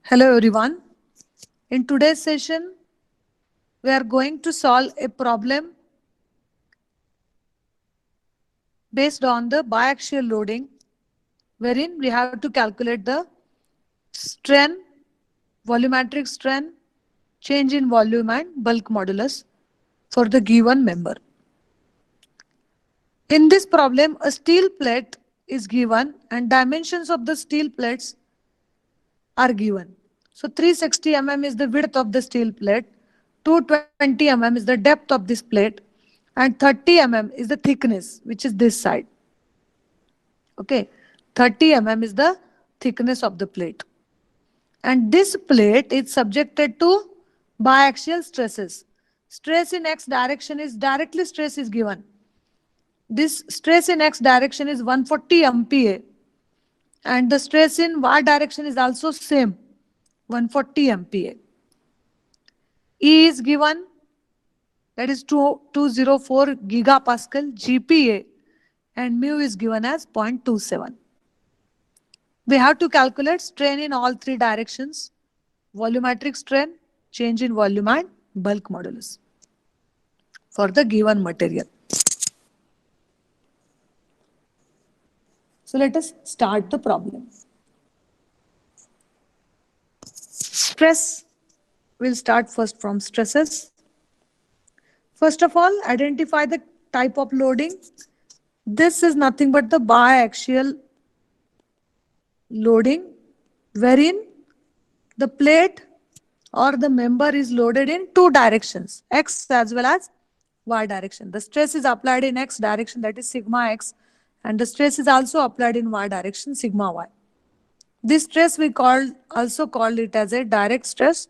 Hello everyone. In today's session, we are going to solve a problem based on the biaxial loading, wherein we have to calculate the strain, volumetric strain, change in volume and bulk modulus for the given member. In this problem, a steel plate is given and dimensions of the steel plates are given. So 360 mm is the width of the steel plate, 220 mm is the depth of this plate, and 30 mm is the thickness, which is this side. Okay, 30 mm is the thickness of the plate. And this plate is subjected to biaxial stresses. Stress in x direction is directly stress is given. This stress in x direction is 140 MPa, and the stress in y direction is also same, 140 MPa. E is given, that is 204 gigapascal GPa, and mu is given as 0.27. We have to calculate strain in all three directions: volumetric strain, change in volume and bulk modulus for the given material. So let us start the problem. Stress, we'll start first from stresses. First of all, identify the type of loading. This is nothing but the biaxial loading, wherein the plate or the member is loaded in two directions, x as well as y direction. The stress is applied in x direction, that is sigma x, and the stress is also applied in y direction, sigma y. This stress we also called it as a direct stress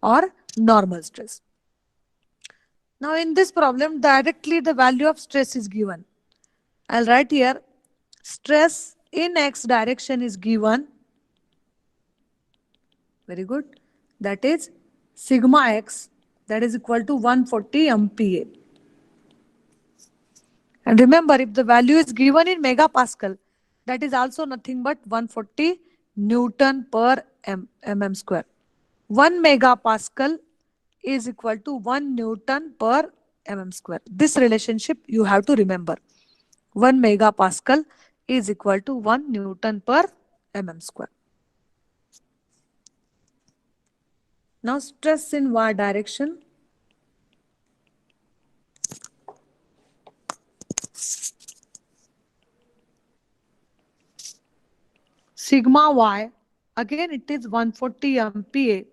or normal stress. Now in this problem, directly the value of stress is given. I'll write here, stress in x direction is given. Very good. That is sigma x, that is equal to 140 MPa. And remember, if the value is given in megapascal, that is also nothing but 140 Newton per mm square. 1 megapascal is equal to 1 Newton per mm square. This relationship you have to remember. 1 megapascal is equal to 1 Newton per mm square. Now stress in y direction. Sigma y, again it is 140 MPa,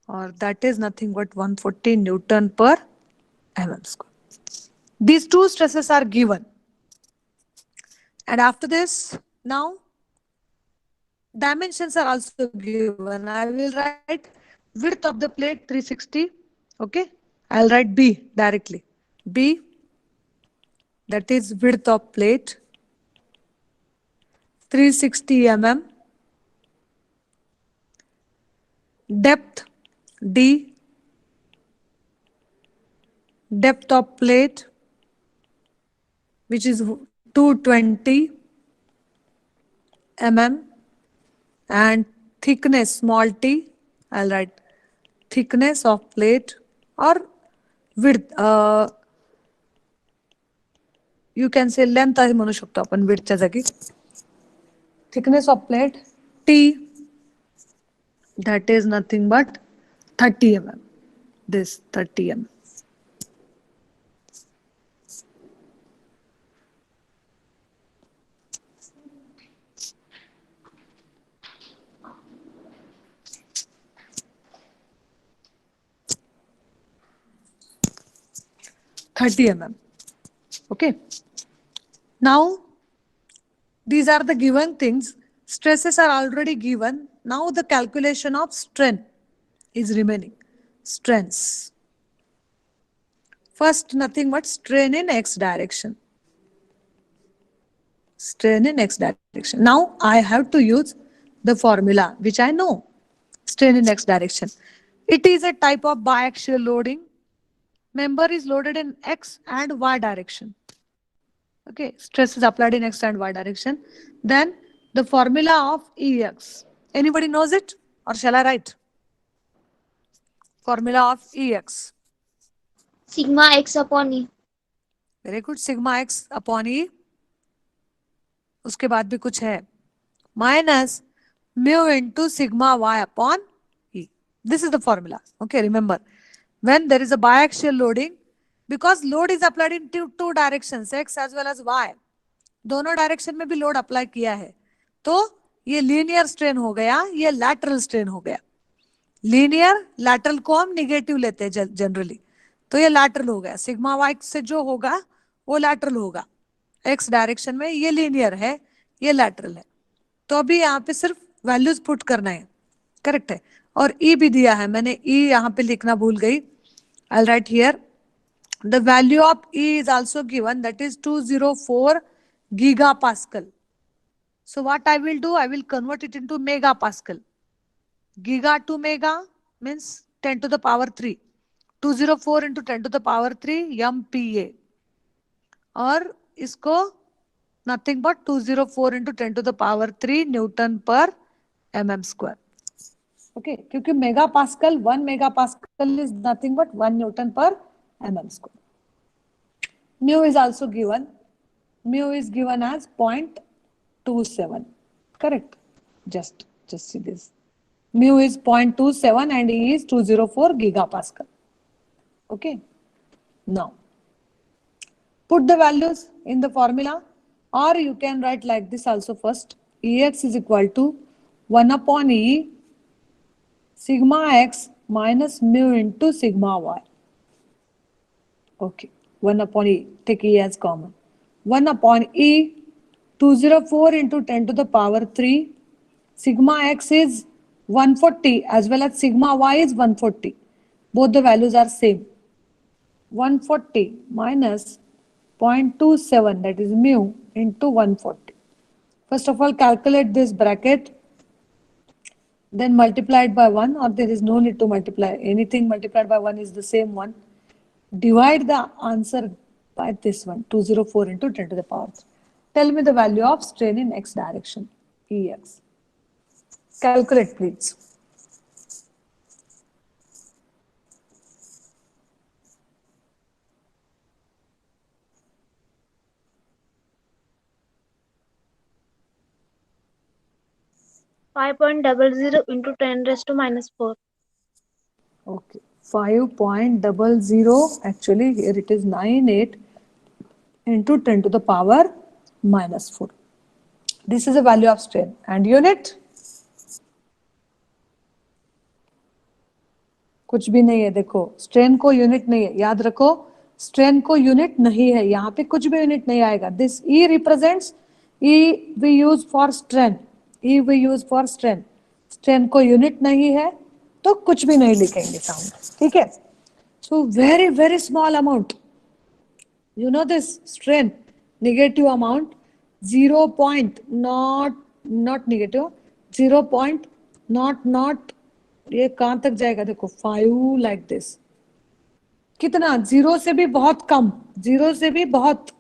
or that is nothing but 140 Newton per mm square. These two stresses are given. And after this, now dimensions are also given. I will write width of the plate 360. Okay, I'll write B directly. B, that is width of plate 360 mm. Depth D, depth of plate, which is 220 mm, and thickness small t, I'll write thickness of plate or width, you can say length आहे म्हणू शकतो आपण widthच्या जागी. Thickness of plate T, that is nothing but 30 mm. This 30 mm. Okay. Now these are the given things. Stresses are already given. Now the calculation of strain is remaining. Strains. First, nothing but strain in x direction. Strain in x direction. Now I have to use the formula which I know. Strain in x direction. It is a type of biaxial loading. Member is loaded in x and y direction. Okay, stress is applied in x and y direction. Then the formula of Ex. Anybody knows it? Or shall I write? Formula of Ex. Sigma x upon E. Very good. Sigma x upon E. उसके बाद भी कुछ है. Minus mu into sigma y upon E. This is the formula. Okay, remember. When there is a biaxial loading, because load is applied in two directions, x as well as y. दोनों direction में भी load apply किया है, तो ये linear strain हो गया, ये लैटरल स्ट्रेन हो गया. लीनियर लैटरल को हम निगेटिव लेते हैं जनरली, तो ये लैटरल हो गया. सिग्मा वाई से जो होगा वो लैटरल होगा. एक्स डायरेक्शन में ये लीनियर है, ये लैटरल है. तो अभी यहाँ पे सिर्फ वैल्यूज पुट करना है. करेक्ट है. और ई भी दिया है, मैंने ई यहाँ पे लिखना भूल गई. I will write here the value of E is also given, that is 204 gigapascal. So what I will do, I will convert it into megapascal. Giga to mega means 10 to the power 3. 204 into 10 to the power 3 MPa. और इसको nothing but 204 into 10 to the power 3 Newton per mm square. Okay, क्योंकि megapascal 1 megapascal is nothing but 1 Newton per mm square. Mu is also given. Mu is given as 0.27. Correct. Just see this. Mu is 0.27 and E is 204 gigapascal. Okay. Now, put the values in the formula, or you can write like this also first. Ex is equal to 1 upon E sigma x minus mu into sigma y. Okay. 1 upon E, take E as common. 1 upon E, 204 into 10 to the power 3. Sigma x is 140 as well as sigma y is 140. Both the values are same. 140 minus 0.27, that is mu, into 140. First of all, calculate this bracket, then multiply it by 1, or there is no need to multiply. Anything multiplied by 1 is the same one. Divide the answer by this one, 204 into 10 to the power 3. Tell me the value of strain in x direction, Ex. Calculate, please. $5.00 into 10 raised to minus 4. Okay, 5.00, actually here it is 98 into 10 to the power minus 4. This is the value of strain. And unit? कुछ भी नहीं है. देखो, strain को unit नहीं है, याद रखो, स्ट्रेन को यूनिट नहीं है, यहाँ पे कुछ भी यूनिट नहीं आएगा. This E represents, E V use for strain, E V use for strain. Strain को यूनिट नहीं है तो कुछ भी नहीं लिखेंगे सामने. ठीक है. So very very small amount, you know this strain, negative amount, 0 point not negative, 0 point not, ये कहां तक जाएगा देखो, 5 like this. कितना? 0 से भी बहुत कम, 0 से भी बहुत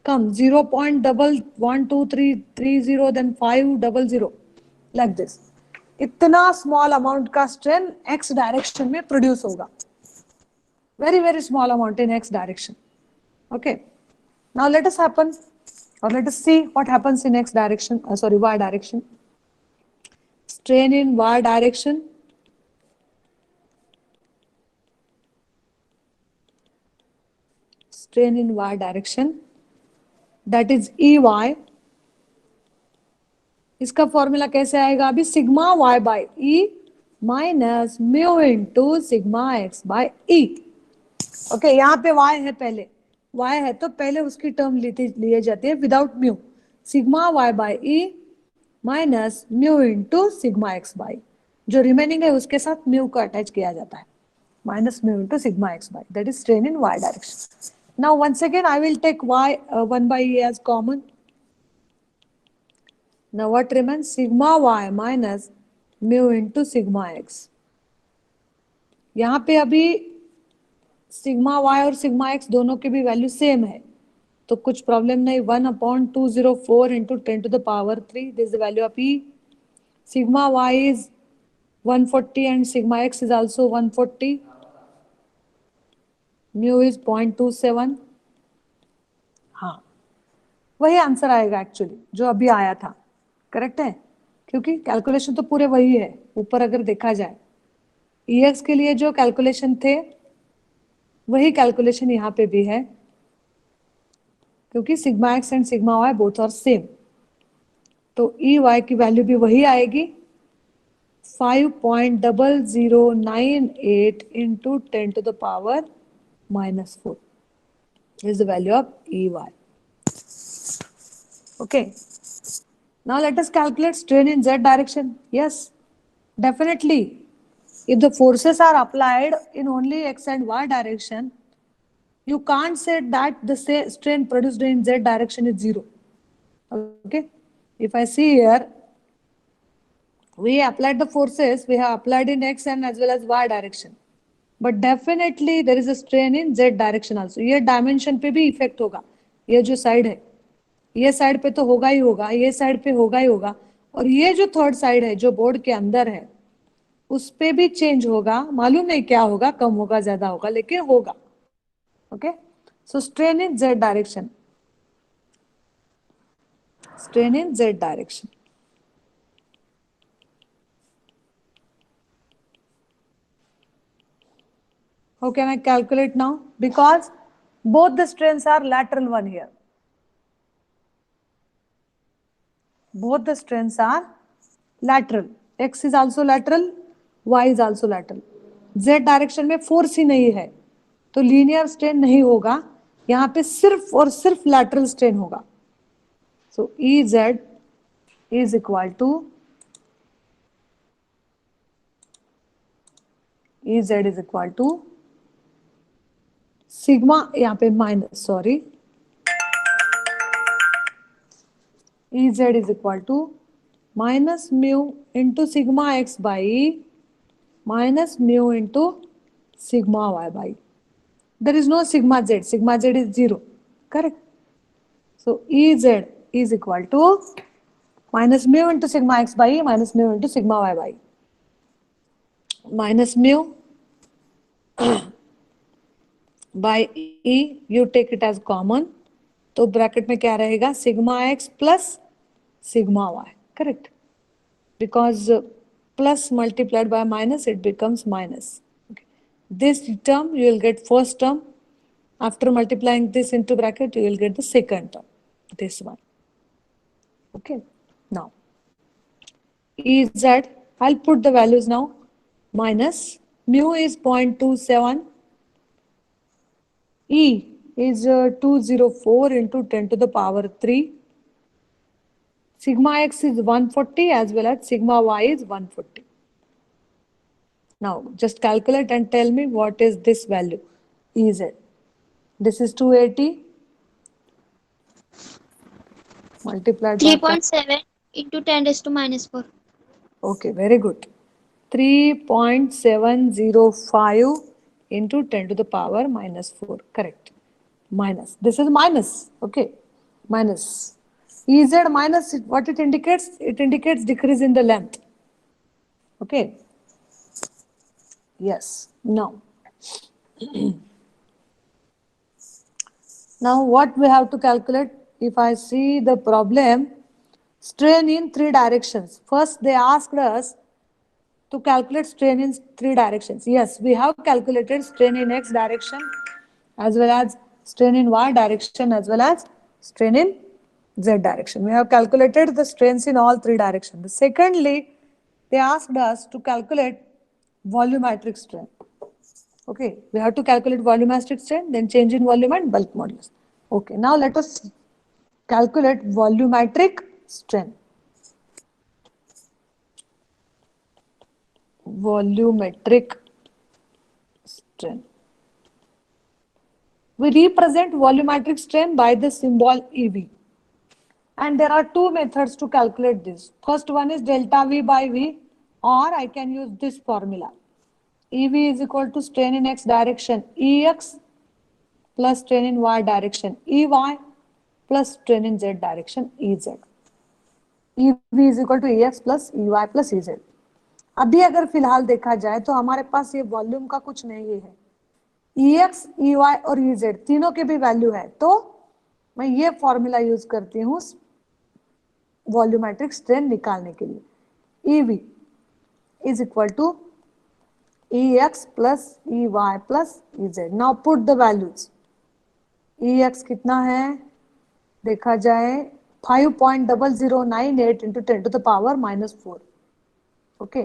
कम, 0.12330, then 500 like this. इतना स्मॉल अमाउंट का स्ट्रेन एक्स डायरेक्शन में प्रोड्यूस होगा. Very very small amount in x direction. Okay, now let us see what happens in x direction, y direction. Strain in y direction. Strain in y direction, that is EY. इसका formula कैसे आएगा अभी? Sigma y by E minus mu into sigma x by E. Okay, यहाँ पे y है, पहले y है तो पहले उसकी टर्म लिए जाती है without mu. Sigma y by E minus mu into sigma x by, जो रिमेनिंग है उसके साथ म्यू को अटैच किया जाता है, minus mu into sigma x by, that is strain in y direction. Now once again I will take y 1 by E as common. Now what remains? Sigma y minus mu into sigma x. यहाँ पे अभी sigma y और sigma x दोनों के भी value same है तो कुछ प्रॉब्लम नहीं. 1/204 into 10 to the power 3, this is the value of E. Sigma y is 140 and sigma x is also 140. Mu is 0.27. हाँ, वही आंसर आएगा एक्चुअली जो अभी आया था, करेक्ट है, क्योंकि कैलकुलेशन तो पूरे वही है ऊपर अगर देखा जाए। EX के लिए जो कैलकुलेशन थे वही कैलकुलेशन यहाँ पे भी है, क्योंकि sigma X and sigma Y both are same. तो EY की वैल्यू भी वही आएगी, 5.0098 into 10 to the power minus 4 is the value of EY. Okay. Now let us calculate strain in Z direction. Yes, definitely. If the forces are applied in only X and Y direction, you can't say that the strain produced in Z direction is 0. Okay. If I see here, we applied the forces, we have applied in X and as well as Y direction. But definitely there is a strain in Z direction also. ये dimension पे भी effect होगा. ये जो side है, ये side पे तो होगा ही होगा, ये साइड पे होगा ही होगा, और ये जो थर्ड साइड है जो बोर्ड के अंदर है उस पे भी चेंज होगा। मालूम नहीं क्या होगा, कम होगा ज्यादा होगा, लेकिन होगा। Okay, so strain in Z direction, strain in Z direction. How can I calculate now? Because both the strains are lateral one here. Both the strains are lateral. X is also lateral, Y is also lateral. Z direction में force ही नहीं है तो linear strain नहीं होगा, यहाँ पे सिर्फ और सिर्फ लैटरल स्ट्रेन होगा। So EZ is equal to EZ is equal to sigma, यहाँ पे minus, sorry, EZ is equal to minus mu into sigma x by minus mu into sigma y by. There is no sigma z. Sigma z is 0. Correct. So EZ is equal to minus mu into sigma x by minus mu into sigma y by. Minus mu by E, you take it as common. तो bracket में क्या रहेगा, sigma X plus sigma Y, correct, because plus multiplied by minus it becomes minus. This term you will get first term, after multiplying this into bracket you will get the second term, this one. Okay, now EZ, I'll put the values now. Minus mu is 0.27, E is 204 into 10 to the power 3. Sigma x is 140 as well as sigma y is 140. Now just calculate and tell me what is this value, EZ. This is 280 multiplied by 3.7 into 10 raised to minus 4. Okay, very good. 3.705 into 10 to the power minus 4, correct. Minus, this is minus, okay, minus. EZ minus, what it indicates? It indicates decrease in the length. Okay. Yes, now. Now what we have to calculate? If I see the problem, strain in 3 directions. First they asked us to calculate strain in 3 directions. Yes, we have calculated strain in X direction as well as strain in Y direction as well as strain in Z direction. We have calculated the strains in all 3 directions. Secondly, they asked us to calculate volumetric strain. Okay, we have to calculate volumetric strain, then change in volume and bulk modulus. Okay, now let us calculate volumetric strain. Volumetric strain. We represent volumetric strain by the symbol EV. And there are 2 methods to calculate this. First one is delta V by V, or I can use this formula. EV is equal to strain in X direction EX plus strain in Y direction EY plus strain in Z direction EZ. E V is equal to E X plus E Y plus E Z. अभी अगर फिलहाल देखा जाए तो हमारे पास ये volume का कुछ नहीं है, ई एक्स ई वाई और ई जेड तीनों के भी वैल्यू है, तो मैं ये फॉर्मूला यूज करती हूँ वॉल्यूमेट्रिक स्ट्रेन निकालने के लिए। E V is equal to E X plus E Y plus E Z. Now put the values. E X कितना है देखा जाए 5.0098 into 10 to the power -4। Okay,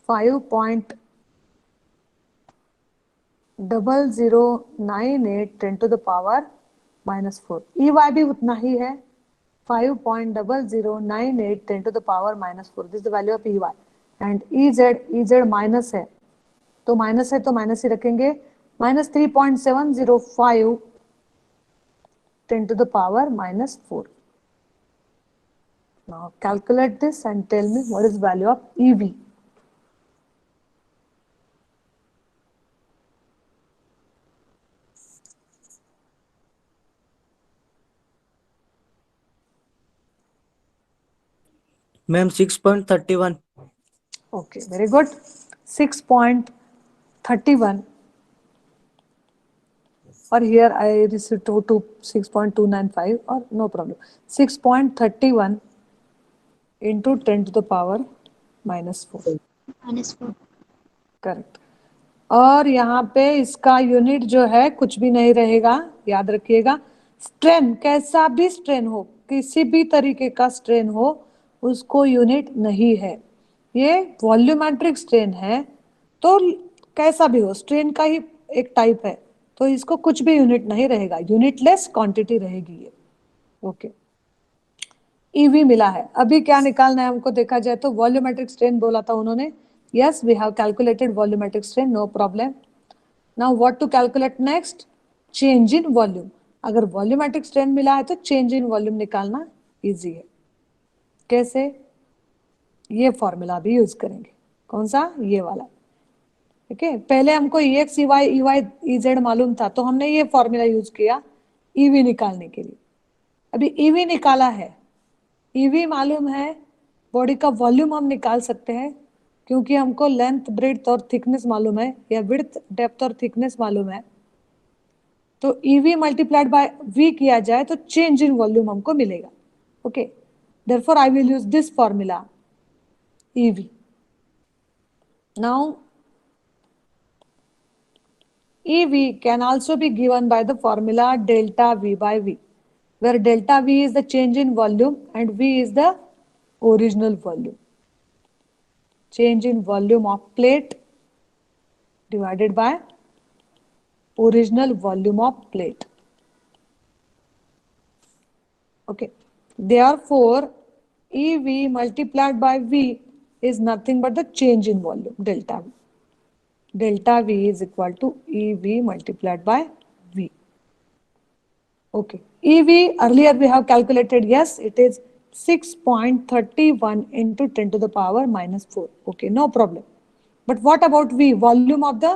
5.0098 10 to the power -4। E Y भी उतना ही है, 5.0098 10 to the power -4। This the value of E Y. And E Z minus है, तो माइनस है तो माइनस ही रखेंगे, -3.705 10 to the power -4. Now calculate this and tell me what is value of EV. Ma'am 6.31। Okay, very good. 6.31, or here I received to 6.295, or no problem. 6.31 into 10 to the power -4. -4. Correct. और यहाँ पे इसका unit जो है कुछ भी नहीं रहेगा, याद रखिएगा। स्ट्रेन कैसा भी स्ट्रेन हो, किसी भी तरीके का स्ट्रेन हो, उसको यूनिट नहीं है। ये वॉल्यूमेट्रिक स्ट्रेन है, तो कैसा भी हो स्ट्रेन का ही एक टाइप है, तो इसको कुछ भी यूनिट नहीं रहेगा, यूनिटलेस क्वांटिटी रहेगी ये। ओके, ईवी मिला है। अभी क्या निकालना है हमको देखा जाए तो वॉल्यूमेट्रिक स्ट्रेन बोला था उन्होंने। Yes, we have calculated volumetric strain, no problem. Now what to calculate next? Change in volume. अगर वॉल्यूमेट्रिक स्ट्रेन मिला है तो चेंज इन वॉल्यूम निकालना इजी है। कैसे? ये फॉर्मूला भी यूज करेंगे। कौन सा? ये वाला। ठीक है, पहले हमको e x e y e z मालूम था, तो हमने ये फॉर्मूला यूज किया ईवी निकालने के लिए। अभी ईवी निकाला है, ईवी मालूम है, बॉडी का वॉल्यूम हम निकाल सकते हैं, क्योंकि हमको लेंथ ब्रेड्थ और थिकनेस मालूम है, या विड्थ डेप्थ और थिकनेस मालूम है। तो ईवी मल्टीप्लाइड बाय वी किया जाए तो चेंज इन वॉल्यूम हमको मिलेगा। Okay, therefore I will use this formula EV. Now EV can also be given by the formula delta V by V, where delta V is the change in volume and V is the original volume. Change in volume of plate divided by original volume of plate. Okay, therefore EV multiplied by V is nothing but the change in volume, delta V. Delta V is equal to EV multiplied by V. Okay, EV earlier we have calculated, yes, it is 6.31 into 10 to the power -4. Okay, no problem. But what about V, volume of the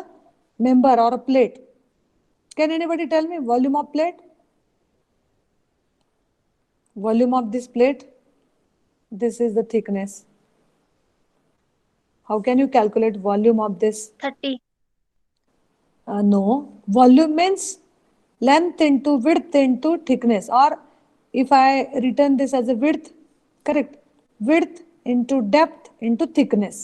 member or a plate? Can anybody tell me volume of plate? Volume of this plate? This is the thickness. How can you calculate volume of this? 30. No, volume means length into width into thickness, or if I written this as a width, correct, width into depth into thickness,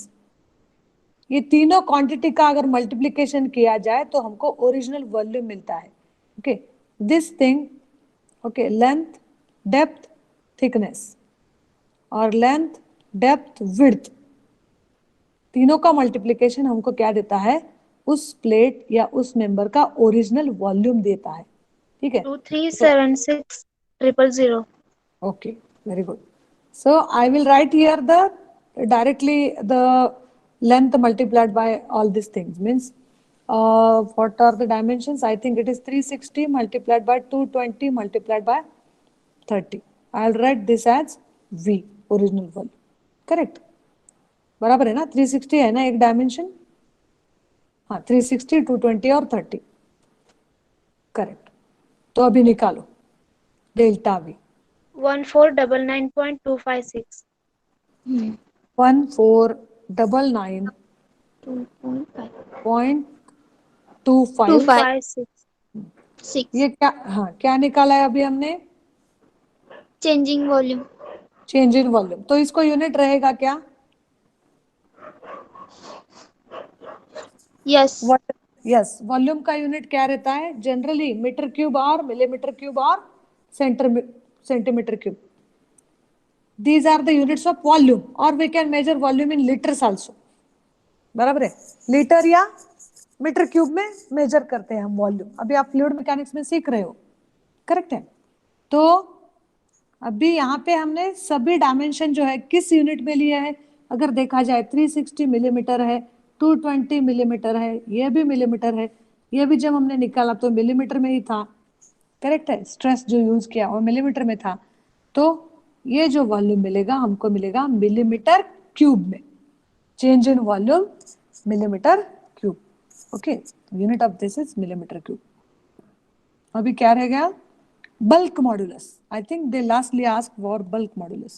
ये तीनों quantity का अगर multiplication किया जाए तो हमको original volume मिलता है। Okay, this thing, okay, length depth thickness और लेंथ डेप्थ विड्थ, तीनों का मल्टीप्लिकेशन हमको क्या देता है? उस प्लेट या उस मेंबर का ओरिजिनल वॉल्यूम देता है। ठीक है, 2376 000. okay, very good. So I will write here the directly the length multiplied by all these things, means what are the dimensions? I think it is 360 multiplied by 220 multiplied by 30. I'll write this as V, original volume. Correct? बराबर है ना? 360 है ना एक dimension? हाँ, 360, 220 और 30। Correct. तो अभी निकालो डेल्टा V। 1499.256. 1499 2.5 .25 5 6 ये क्या, हाँ क्या निकाला है अभी हमने, changing volume change in volume. तो इसको यूनिट रहेगा क्या, यस यस वॉल्यूम का यूनिट क्या रहता है जनरली, मीटर क्यूब और मिलीमीटर क्यूब और centimetre cube. These are the units of volume, और we can measure volume in litres also, बराबर है, लीटर या मीटर क्यूब में मेजर करते हैं हम वॉल्यूम। अभी आप फ्लूइड मैकेनिक्स में सीख रहे हो, करेक्ट है। तो अभी यहाँ पे हमने सभी डायमेंशन जो है किस यूनिट में लिए है, अगर देखा जाए 360 मिलीमीटर है, 220 मिलीमीटर है, ये भी मिलीमीटर है, ये भी जब हमने निकाला तो मिलीमीटर में ही था, करेक्ट है, स्ट्रेस जो यूज किया वो मिलीमीटर में था। तो ये जो वॉल्यूम मिलेगा हमको मिलेगा मिलीमीटर क्यूब में, change in volume millimetre cube, okay, unit of this is millimetre cube. अभी क्या रह गया, bulk modulus. I think they lastly asked for bulk modulus.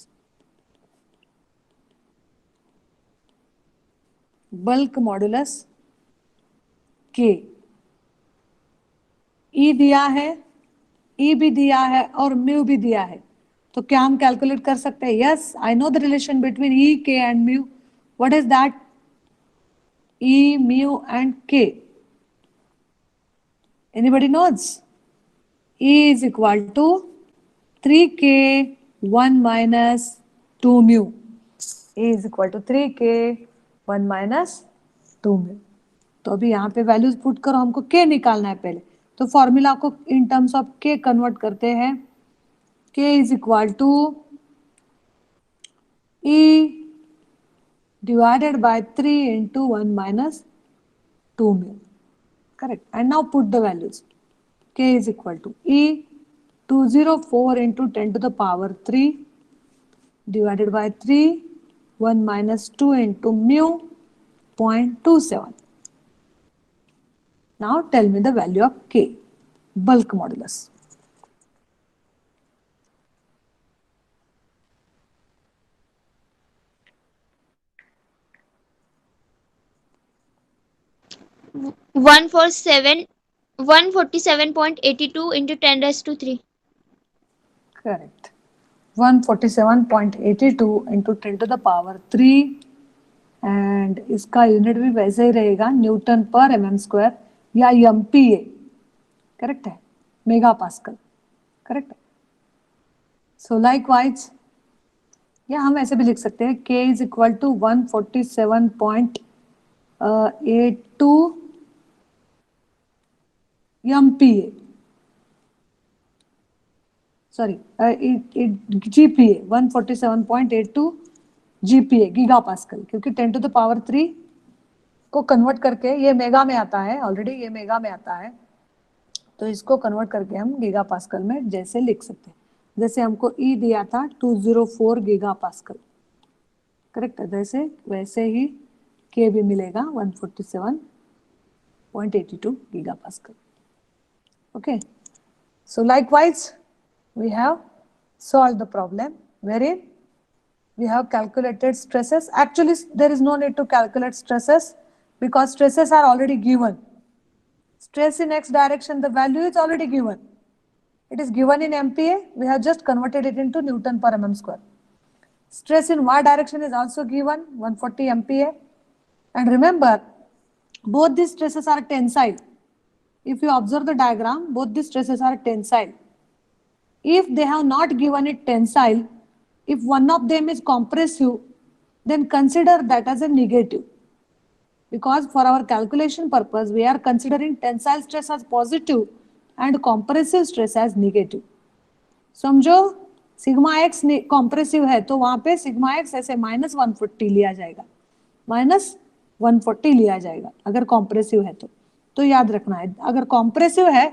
Bulk modulus K. E दिया है, E भी दिया है और म्यू भी दिया है, तो क्या हम कैलकुलेट कर सकते हैं? Yes, I know the relation between E, K and mu. What is that? E, mu and K. Anybody knows? E is equal to 3K 1 minus 2 mu. E is equal to 3K 1 minus 2 mu. तो अभी यहाँ पे values put करो, हमको K निकालना है पहले, तो फॉर्मूला को in terms of K convert करते हैं। K is equal to E divided by 3 into 1 minus 2 mu. Correct. And now put the values. K is equal to E 204 into 10 to the power 3 divided by 3, 1 minus 2 into mu 0.27. Now tell me the value of K, bulk modulus. one for 147.82 into 10 raised to 3. Correct. 147.82 into 10 to the power 3, and इसका unit भी वैसे ही रहेगा, Newton पर mm square या MPa, correct है, mega pascal, correct है। सो likewise या हम ऐसे भी लिख सकते हैं, K is equal to 147.82 MPa, sorry GPa 147.82 GPa giga pascal, क्योंकि 10 टू द पावर 3 को कन्वर्ट करके ये मेगा में आता है, ऑलरेडी ये मेगा में आता है, तो इसको कन्वर्ट करके हम गीगा पास्कल में जैसे लिख सकते हैं, जैसे हमको E दिया था 204 गीगा पास्कल, करेक्ट है, जैसे वैसे ही K भी मिलेगा 147.82 giga pascal, okay. So likewise we have solved the problem wherein we have calculated stresses. Actually there is no need to calculate stresses because stresses are already given. Stress in x direction, the value is already given. It is given in MPa, we have just converted it into Newton per mm square. Stress in y direction is also given, 140 MPa. And remember, both these stresses are tensile. If you observe the diagram, both these stresses are tensile. If they have not given it tensile, if one of them is compressive, then consider that as a negative. Because for our calculation purpose, we are considering tensile stress as positive and compressive stress as negative. समझो, sigma x compressive है तो वहां पे sigma x ऐसे -140 लिया जाएगा, -140 लिया जाएगा अगर कॉम्प्रेसिव है तो याद रखना है, अगर कॉम्प्रेसिव है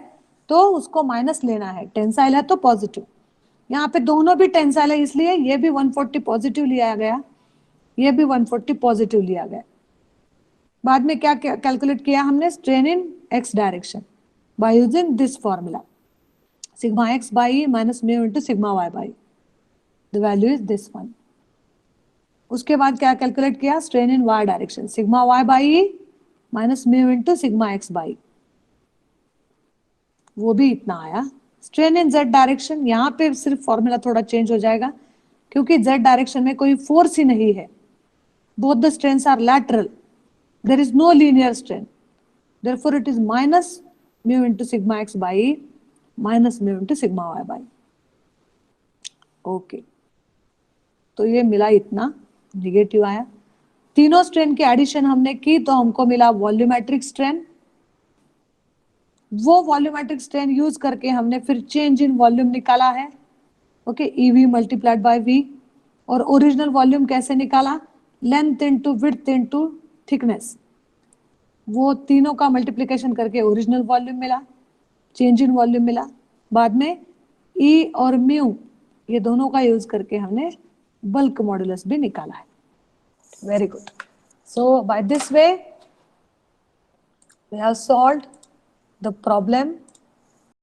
तो उसको माइनस लेना है, टेंसाइल है तो पॉजिटिव। यहाँ पे दोनों भी टेंसाइल है, इसलिए ये भी 140 पॉजिटिव लिया गया, ये भी 140 पॉजिटिव लिया गया। बाद में क्या कैलकुलेट किया हमने, strain in x direction by using this formula, sigma x by E minus mu into sigma y by E. The value is this one. उसके बाद क्या कैलकुलेट किया, strain in Y direction, sigma Y by E minus mu into sigma X by, वो भी इतना आया। Strain in Z direction, यहाँ पे सिर्फ फॉर्मूला थोड़ा चेंज हो जाएगा क्योंकि जेड डायरेक्शन में कोई फोर्स ही नहीं है, both the strains are lateral, there is no linear strain, therefore it is minus mu into sigma x by e minus mu into sigma y by, okay तो ये मिला इतना, निगेटिव आया। तीनों स्ट्रेन की एडिशन हमने की तो हमको मिला वॉल्यूमेट्रिक स्ट्रेन, वो वॉल्यूमेट्रिक स्ट्रेन यूज करके हमने फिर चेंज इन वॉल्यूम निकाला है, okay, EV multiplied by V, और ओरिजिनल वॉल्यूम कैसे निकाला, length into width into thickness, वो तीनों का मल्टीप्लिकेशन करके ओरिजिनल वॉल्यूम मिला, चेंज इन वॉल्यूम मिला। बाद में E और म्यू ये दोनों का यूज करके हमने बल्क मॉडुलस भी निकाला है। Very good. So by this way we have solved the problem